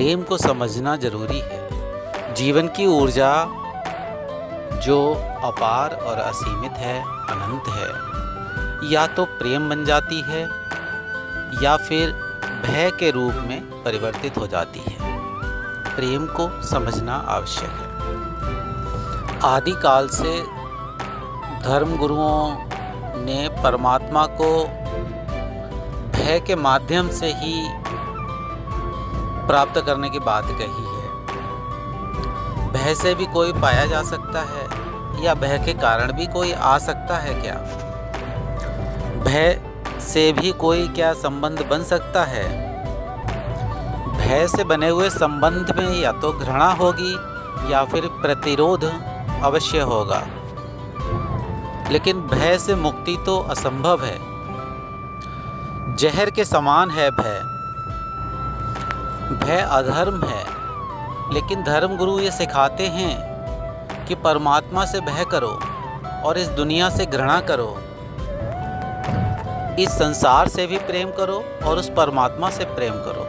प्रेम को समझना जरूरी है। जीवन की ऊर्जा जो अपार और असीमित है, अनंत है, या तो प्रेम बन जाती है या फिर भय के रूप में परिवर्तित हो जाती है। प्रेम को समझना आवश्यक है। आदिकाल से धर्म गुरुओं ने परमात्मा को भय के माध्यम से ही प्राप्त करने की बात कही है। भय से भी कोई पाया जा सकता है या भय के कारण भी कोई आ सकता है क्या? भय से भी कोई क्या संबंध बन सकता है? भय से बने हुए संबंध में या तो घृणा होगी या फिर प्रतिरोध अवश्य होगा, लेकिन भय से मुक्ति तो असंभव है। जहर के समान है भय। भय अधर्म है, लेकिन धर्म गुरु ये सिखाते हैं कि परमात्मा से भय करो और इस दुनिया से घृणा करो। इस संसार से भी प्रेम करो और उस परमात्मा से प्रेम करो।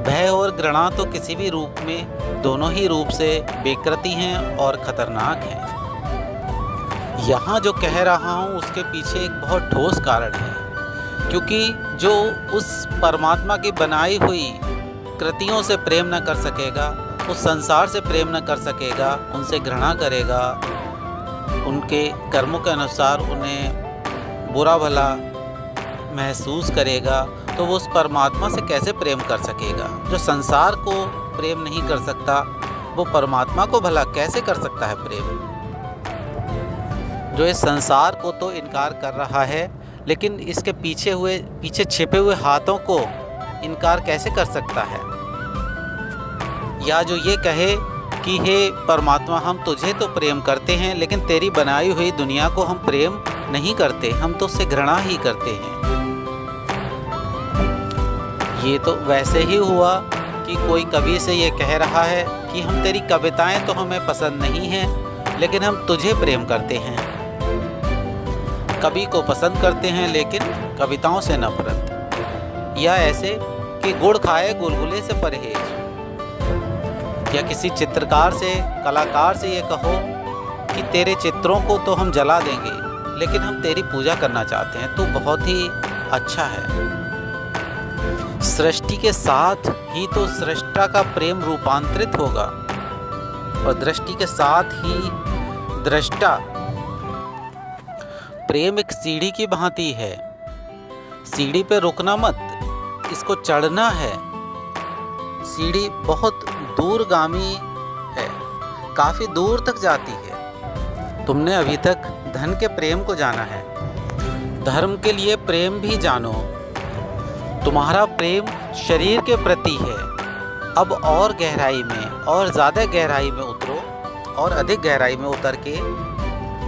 भय और घृणा तो किसी भी रूप में, दोनों ही रूप से विकृति हैं और खतरनाक हैं। यहाँ जो कह रहा हूँ उसके पीछे एक बहुत ठोस कारण है, क्योंकि जो उस परमात्मा की बनाई हुई कृतियों से प्रेम न कर सकेगा, उस संसार से प्रेम न कर सकेगा, उनसे घृणा करेगा, उनके कर्मों के अनुसार उन्हें बुरा भला महसूस करेगा, तो वो उस परमात्मा से कैसे प्रेम कर सकेगा? जो संसार को प्रेम नहीं कर सकता, वो परमात्मा को भला कैसे कर सकता है प्रेम? जो इस संसार को तो इनकार कर रहा है, लेकिन इसके पीछे छिपे हुए हाथों को इनकार कैसे कर सकता है? या जो ये कहे कि हे परमात्मा, हम तुझे तो प्रेम करते हैं, लेकिन तेरी बनाई हुई दुनिया को हम प्रेम नहीं करते, हम तो उससे घृणा ही करते हैं। ये तो वैसे ही हुआ कि कोई कवि से ये कह रहा है कि हम तेरी कविताएं तो हमें पसंद नहीं हैं, लेकिन हम तुझे प्रेम करते हैं। कवि को पसंद करते हैं लेकिन कविताओं से नफरत। या ऐसे कि गुड़ खाए गुलगुले से परहेज। या किसी चित्रकार से, कलाकार से ये कहो कि तेरे चित्रों को तो हम जला देंगे, लेकिन हम तेरी पूजा करना चाहते हैं, तो बहुत ही अच्छा है। सृष्टि के साथ ही तो सृष्टा का प्रेम रूपांतरित होगा, और दृष्टि के साथ ही दृष्टा। प्रेम एक सीढ़ी की भांति है। सीढ़ी पे रुकना मत, इसको चढ़ना है। सीढ़ी बहुत दूरगामी है, काफी दूर तक जाती है। तुमने अभी तक धन के प्रेम को जाना है, धर्म के लिए प्रेम भी जानो। तुम्हारा प्रेम शरीर के प्रति है। अब और गहराई में, और ज़्यादा गहराई में उतरो, और अधिक गहराई में उतर के,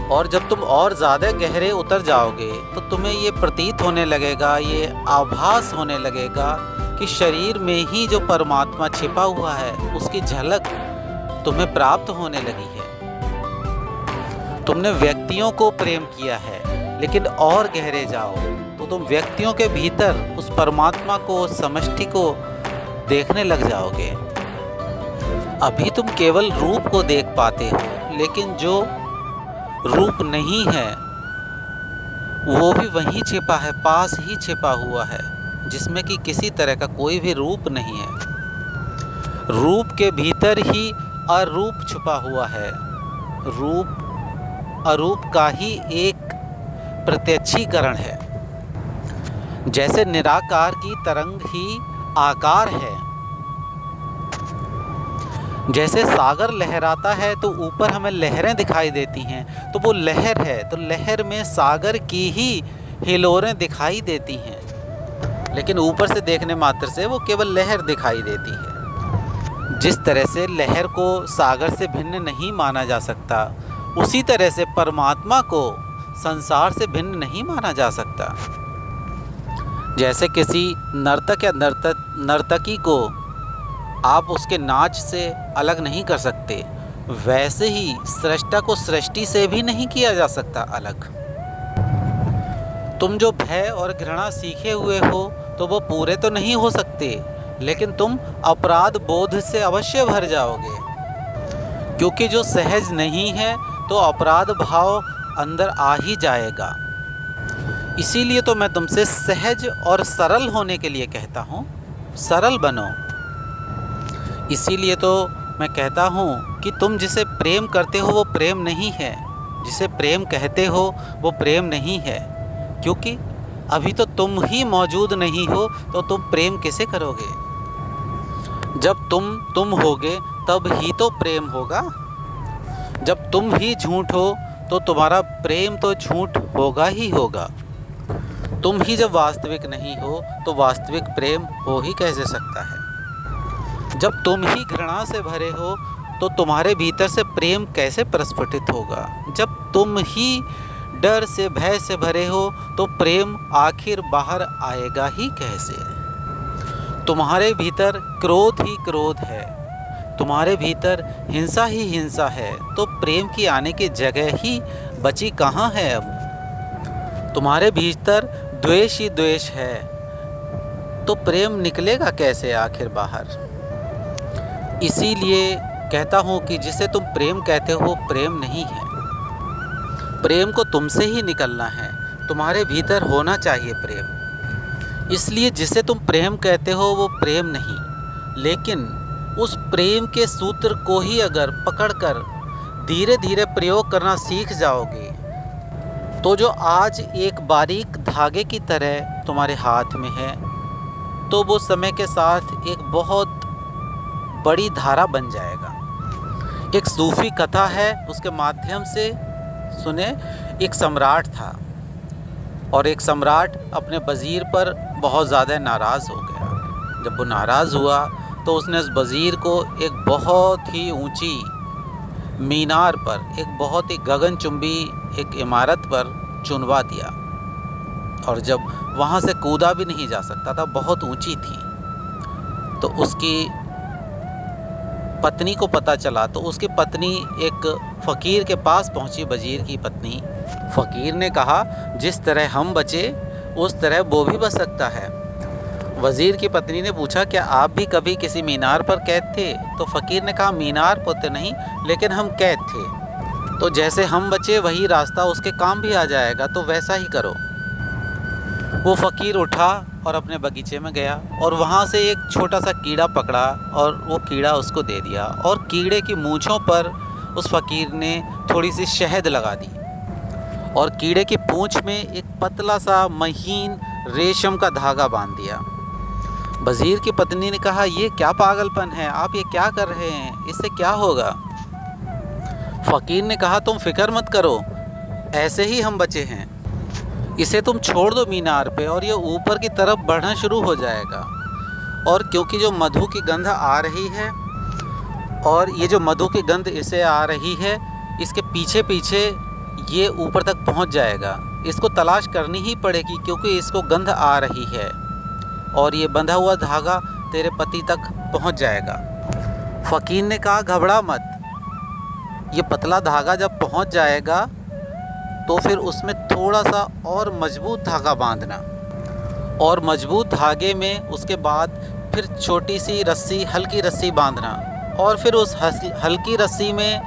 और जब तुम और ज़्यादा गहरे उतर जाओगे तो तुम्हें ये प्रतीत होने लगेगा, ये आभास होने लगेगा कि शरीर में ही जो परमात्मा छिपा हुआ है, उसकी झलक तुम्हें प्राप्त होने लगी है। तुमने व्यक्तियों को प्रेम किया है, लेकिन और गहरे जाओ तो तुम व्यक्तियों के भीतर उस परमात्मा को, उस समष्टि को देखने लग जाओगे। अभी तुम केवल रूप को देख पाते हो, लेकिन जो रूप नहीं है वो भी वहीं छिपा है, पास ही छिपा हुआ है, जिसमें कि किसी तरह का कोई भी रूप नहीं है। रूप के भीतर ही अरूप छुपा हुआ है। रूप अरूप का ही एक प्रत्यक्षीकरण है। जैसे निराकार की तरंग ही आकार है। जैसे सागर लहराता है तो ऊपर हमें लहरें दिखाई देती हैं, तो वो लहर है, तो लहर में सागर की ही हिलोरें दिखाई देती हैं, लेकिन ऊपर से देखने मात्र से वो केवल लहर दिखाई देती है। जिस तरह से लहर को सागर से भिन्न नहीं माना जा सकता, उसी तरह से परमात्मा को संसार से भिन्न नहीं माना जा सकता। जैसे किसी नर्तक या नर्तकी को आप उसके नाच से अलग नहीं कर सकते, वैसे ही सृष्टा को सृष्टि से भी नहीं किया जा सकता अलग। तुम जो भय और घृणा सीखे हुए हो तो वो पूरे तो नहीं हो सकते, लेकिन तुम अपराध बोध से अवश्य भर जाओगे, क्योंकि जो सहज नहीं है तो अपराध भाव अंदर आ ही जाएगा। इसीलिए तो मैं तुमसे सहज और सरल होने के लिए कहता हूँ, सरल बनो। इसीलिए तो मैं कहता हूँ कि तुम जिसे प्रेम करते हो वो प्रेम नहीं है, जिसे प्रेम कहते हो वो प्रेम नहीं है, क्योंकि अभी तो तुम ही मौजूद नहीं हो तो तुम प्रेम कैसे करोगे। जब तुम होगे तब ही तो प्रेम होगा। जब तुम ही झूठ हो तो तुम्हारा प्रेम तो झूठ होगा ही होगा। तुम ही जब वास्तविक नहीं हो तो वास्तविक प्रेम हो ही कैसे सकता है। जब तुम ही घृणा से भरे हो तो तुम्हारे भीतर से प्रेम कैसे प्रस्फुटित होगा। जब तुम ही डर से भय से भरे हो तो प्रेम आखिर बाहर आएगा ही कैसे। तुम्हारे भीतर क्रोध ही क्रोध है, तुम्हारे भीतर हिंसा ही हिंसा है, तो प्रेम की आने की जगह ही बची कहाँ है अब। तुम्हारे भीतर द्वेष ही द्वेष है, तो प्रेम निकलेगा कैसे आखिर बाहर। इसीलिए कहता हूँ कि जिसे तुम प्रेम कहते हो प्रेम नहीं है। प्रेम को तुमसे ही निकलना है, तुम्हारे भीतर होना चाहिए प्रेम। इसलिए जिसे तुम प्रेम कहते हो वो प्रेम नहीं, लेकिन उस प्रेम के सूत्र को ही अगर पकड़कर धीरे धीरे प्रयोग करना सीख जाओगे तो जो आज एक बारीक धागे की तरह तुम्हारे हाथ में है, तो वो समय के साथ एक बहुत बड़ी धारा बन जाएगा। एक सूफी कथा है, उसके माध्यम से सुने। एक सम्राट था और एक सम्राट अपने वज़ीर पर बहुत ज़्यादा नाराज़ हो गया। जब वो नाराज़ हुआ तो उसने उस वज़ीर को एक बहुत ही ऊंची मीनार पर, एक बहुत ही गगनचुंबी एक इमारत पर चुनवा दिया, और जब वहाँ से कूदा भी नहीं जा सकता था, बहुत ऊंची थी। तो उसकी पत्नी को पता चला, तो उसकी पत्नी एक फ़कीर के पास पहुंची, वज़ीर की पत्नी। फ़कीर ने कहा जिस तरह हम बचे उस तरह वो भी बच सकता है। वज़ीर की पत्नी ने पूछा क्या आप भी कभी किसी मीनार पर कैद थे। तो फ़कीर ने कहा मीनार पर तो नहीं, लेकिन हम कैद थे, तो जैसे हम बचे वही रास्ता उसके काम भी आ जाएगा, तो वैसा ही करो। वो फ़कीर उठा और अपने बगीचे में गया और वहाँ से एक छोटा सा कीड़ा पकड़ा और वो कीड़ा उसको दे दिया, और कीड़े की मूँछों पर उस फ़कीर ने थोड़ी सी शहद लगा दी और कीड़े की पूँछ में एक पतला सा महीन रेशम का धागा बांध दिया। वज़ीर की पत्नी ने कहा ये क्या पागलपन है, आप ये क्या कर रहे हैं, इससे क्या होगा। फ़कीर ने कहा तुम फिक्र मत करो, ऐसे ही हम बचे हैं, इसे तुम छोड़ दो मीनार पे और ये ऊपर की तरफ बढ़ना शुरू हो जाएगा। और क्योंकि जो मधु की गंध आ रही है, और ये जो मधु की गंध इसे आ रही है, इसके पीछे पीछे ये ऊपर तक पहुंच जाएगा। इसको तलाश करनी ही पड़ेगी क्योंकि इसको गंध आ रही है, और ये बंधा हुआ धागा तेरे पति तक पहुंच जाएगा। फ़कीर ने कहा घबरा मत, ये पतला धागा जब पहुंच जाएगा तो फिर उसमें थोड़ा सा और मजबूत धागा बांधना, और मजबूत धागे में उसके बाद फिर छोटी सी रस्सी, हल्की रस्सी बांधना, और फिर उस हल्की रस्सी में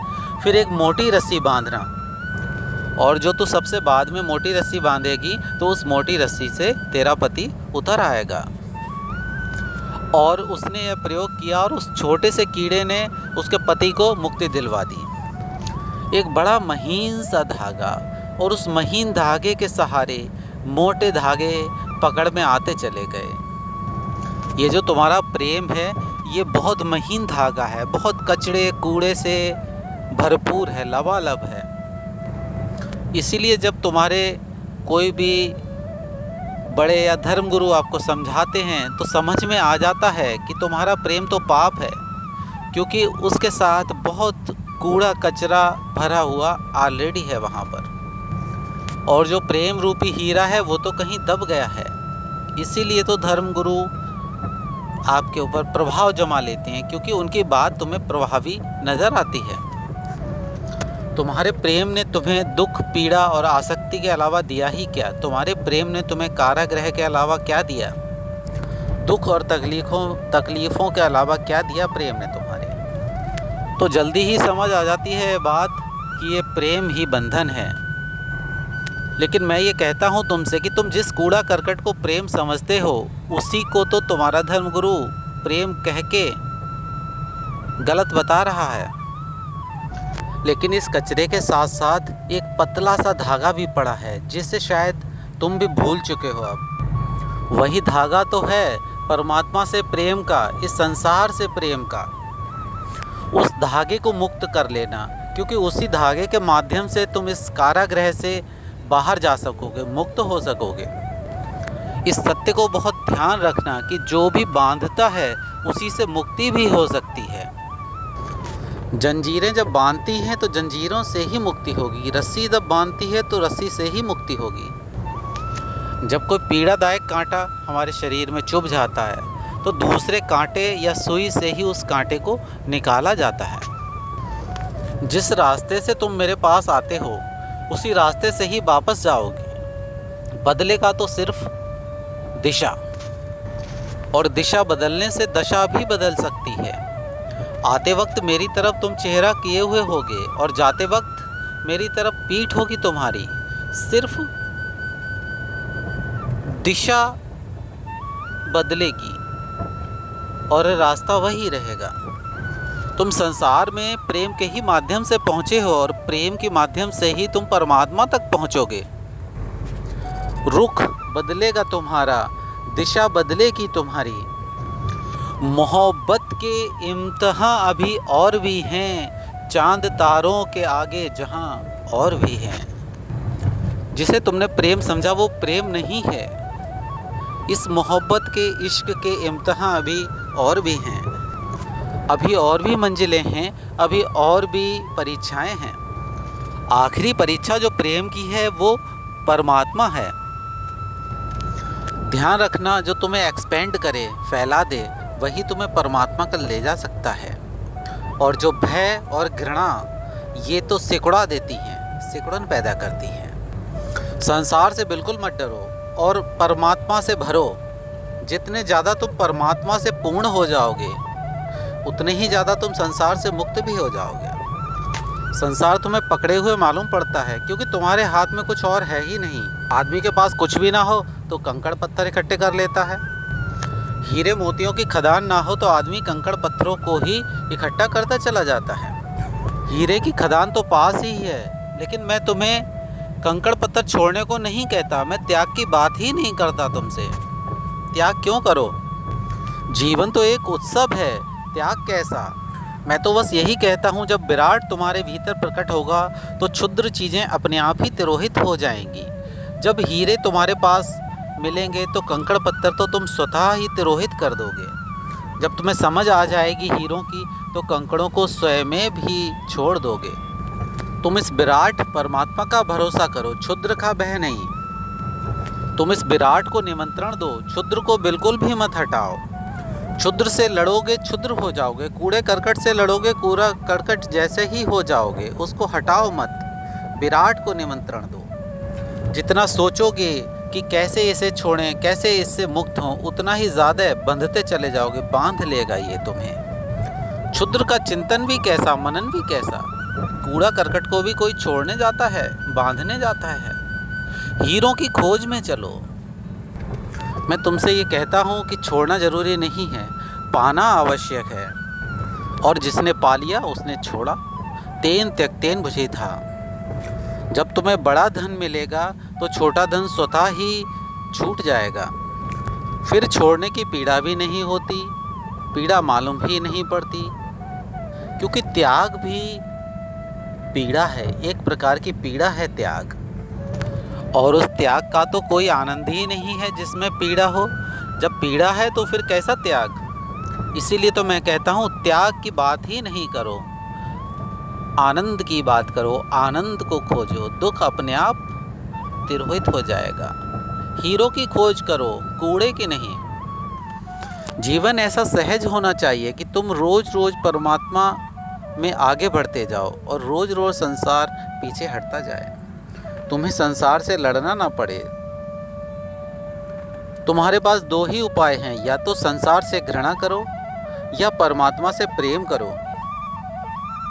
फिर एक मोटी रस्सी बांधना, और जो तू सबसे बाद में मोटी रस्सी बांधेगी तो उस मोटी रस्सी से तेरा पति उतर आएगा। और उसने यह प्रयोग किया और उस छोटे से कीड़े ने उसके पति को मुक्ति दिलवा दी। एक बड़ा महीन सा धागा, और उस महीन धागे के सहारे मोटे धागे पकड़ में आते चले गए। ये जो तुम्हारा प्रेम है ये बहुत महीन धागा है, बहुत कचड़े कूड़े से भरपूर है, लबालब है। इसीलिए जब तुम्हारे कोई भी बड़े या धर्मगुरु आपको समझाते हैं तो समझ में आ जाता है कि तुम्हारा प्रेम तो पाप है, क्योंकि उसके साथ बहुत कूड़ा कचरा भरा हुआ ऑलरेडी है वहाँ पर, और जो प्रेम रूपी हीरा है वो तो कहीं दब गया है। इसीलिए तो धर्मगुरु आपके ऊपर प्रभाव जमा लेते हैं, क्योंकि उनकी बात तुम्हें प्रभावी नज़र आती है। तुम्हारे प्रेम ने तुम्हें दुख, पीड़ा और आसक्ति के अलावा दिया ही क्या। तुम्हारे प्रेम ने तुम्हें कारागृह के अलावा क्या दिया। दुख और तकलीफ़ों के अलावा क्या दिया प्रेम ने तुम्हारे। तो जल्दी ही समझ आ जाती है ये बात कि ये प्रेम ही बंधन है। लेकिन मैं ये कहता हूँ तुमसे कि तुम जिस कूड़ा करकट को प्रेम समझते हो, उसी को तो तुम्हारा धर्मगुरु प्रेम कह के गलत बता रहा है। लेकिन इस कचरे के साथ साथ एक पतला सा धागा भी पड़ा है, जिसे शायद तुम भी भूल चुके हो अब। वही धागा तो है परमात्मा से प्रेम का, इस संसार से प्रेम का। उस धागे को मुक्त कर लेना, क्योंकि उसी धागे के माध्यम से तुम इस कारागृह से बाहर जा सकोगे, मुक्त हो सकोगे। इस सत्य को बहुत ध्यान रखना कि जो भी बांधता है उसी से मुक्ति भी हो सकती है। जंजीरें जब बांधती हैं तो जंजीरों से ही मुक्ति होगी, रस्सी जब बांधती है तो रस्सी से ही मुक्ति होगी। जब कोई पीड़ादायक कांटा हमारे शरीर में चुभ जाता है तो दूसरे कांटे या सुई से ही उस कांटे को निकाला जाता है। जिस रास्ते से तुम मेरे पास आते हो उसी रास्ते से ही वापस जाओगे। बदलेगा तो सिर्फ दिशा, और दिशा बदलने से दशा भी बदल सकती है। आते वक्त मेरी तरफ तुम चेहरा किए हुए होगे और जाते वक्त मेरी तरफ पीठ होगी तुम्हारी। सिर्फ दिशा बदलेगी और रास्ता वही रहेगा। तुम संसार में प्रेम के ही माध्यम से पहुँचे हो और प्रेम के माध्यम से ही तुम परमात्मा तक पहुँचोगे। रुख बदलेगा तुम्हारा, दिशा बदलेगी तुम्हारी। मोहब्बत के इम्तिहान अभी और भी हैं, चांद तारों के आगे जहां और भी हैं। जिसे तुमने प्रेम समझा वो प्रेम नहीं है। इस मोहब्बत के, इश्क के इम्तिहान अभी और भी हैं, अभी और भी मंजिलें हैं, अभी और भी परीक्षाएं हैं। आखिरी परीक्षा जो प्रेम की है वो परमात्मा है। ध्यान रखना, जो तुम्हें एक्सपेंड करे, फैला दे, वही तुम्हें परमात्मा तक ले जा सकता है। और जो भय और घृणा, ये तो सिकुड़ा देती हैं, सिकुड़न पैदा करती हैं। संसार से बिल्कुल मत डरो और परमात्मा से भरो। जितने ज़्यादा तुम परमात्मा से पूर्ण हो जाओगे उतने ही ज़्यादा तुम संसार से मुक्त भी हो जाओगे। संसार तुम्हें पकड़े हुए मालूम पड़ता है क्योंकि तुम्हारे हाथ में कुछ और है ही नहीं। आदमी के पास कुछ भी ना हो तो कंकड़ पत्थर इकट्ठे कर लेता है। हीरे मोतियों की खदान ना हो तो आदमी कंकड़ पत्थरों को ही इकट्ठा करता चला जाता है। हीरे की खदान तो पास ही है, लेकिन मैं तुम्हें कंकड़ पत्थर छोड़ने को नहीं कहता। मैं त्याग की बात ही नहीं करता तुमसे। त्याग क्यों करो? जीवन तो एक उत्सव है, त्याग कैसा? मैं तो बस यही कहता हूँ, जब विराट तुम्हारे भीतर प्रकट होगा तो क्षुद्र चीज़ें अपने आप ही तिरोहित हो जाएंगी। जब हीरे तुम्हारे पास मिलेंगे तो कंकड़ पत्थर तो तुम स्वतः ही तिरोहित कर दोगे। जब तुम्हें समझ आ जाएगी हीरों की तो कंकड़ों को स्वयं में भी छोड़ दोगे। तुम इस विराट परमात्मा का भरोसा करो, क्षुद्र का भय नहीं। तुम इस विराट को निमंत्रण दो, क्षुद्र को बिल्कुल भी मत हटाओ। क्षुद्र से लड़ोगे क्षुद्र हो जाओगे, कूड़े करकट से लड़ोगे कूड़ा करकट जैसे ही हो जाओगे। उसको हटाओ मत, विराट को निमंत्रण दो। जितना सोचोगे कि कैसे इसे छोड़ें, कैसे इससे मुक्त हों, उतना ही ज़्यादा बंधते चले जाओगे, बांध लेगा ये तुम्हें। क्षुद्र का चिंतन भी कैसा, मनन भी कैसा। कूड़ा करकट को भी कोई छोड़ने जाता है, बांधने जाता है। हीरों की खोज में चलो। मैं तुमसे ये कहता हूँ कि छोड़ना ज़रूरी नहीं है, पाना आवश्यक है। और जिसने पा लिया उसने छोड़ा। तेन त्यक्तेन भुजि था। जब तुम्हें बड़ा धन मिलेगा तो छोटा धन स्वतः ही छूट जाएगा। फिर छोड़ने की पीड़ा भी नहीं होती, पीड़ा मालूम ही नहीं पड़ती, क्योंकि त्याग भी पीड़ा है, एक प्रकार की पीड़ा है त्याग। और उस त्याग का तो कोई आनंद ही नहीं है जिसमें पीड़ा हो। जब पीड़ा है तो फिर कैसा त्याग? इसीलिए तो मैं कहता हूँ त्याग की बात ही नहीं करो, आनंद की बात करो। आनंद को खोजो, दुख अपने आप तिरोहित हो जाएगा। हीरो की खोज करो, कूड़े की नहीं। जीवन ऐसा सहज होना चाहिए कि तुम रोज रोज परमात्मा में आगे बढ़ते जाओ और रोज रोज संसार पीछे हटता जाए। तुम्हें संसार से लड़ना ना पड़े। तुम्हारे पास दो ही उपाय हैं, या तो संसार से घृणा करो या परमात्मा से प्रेम करो।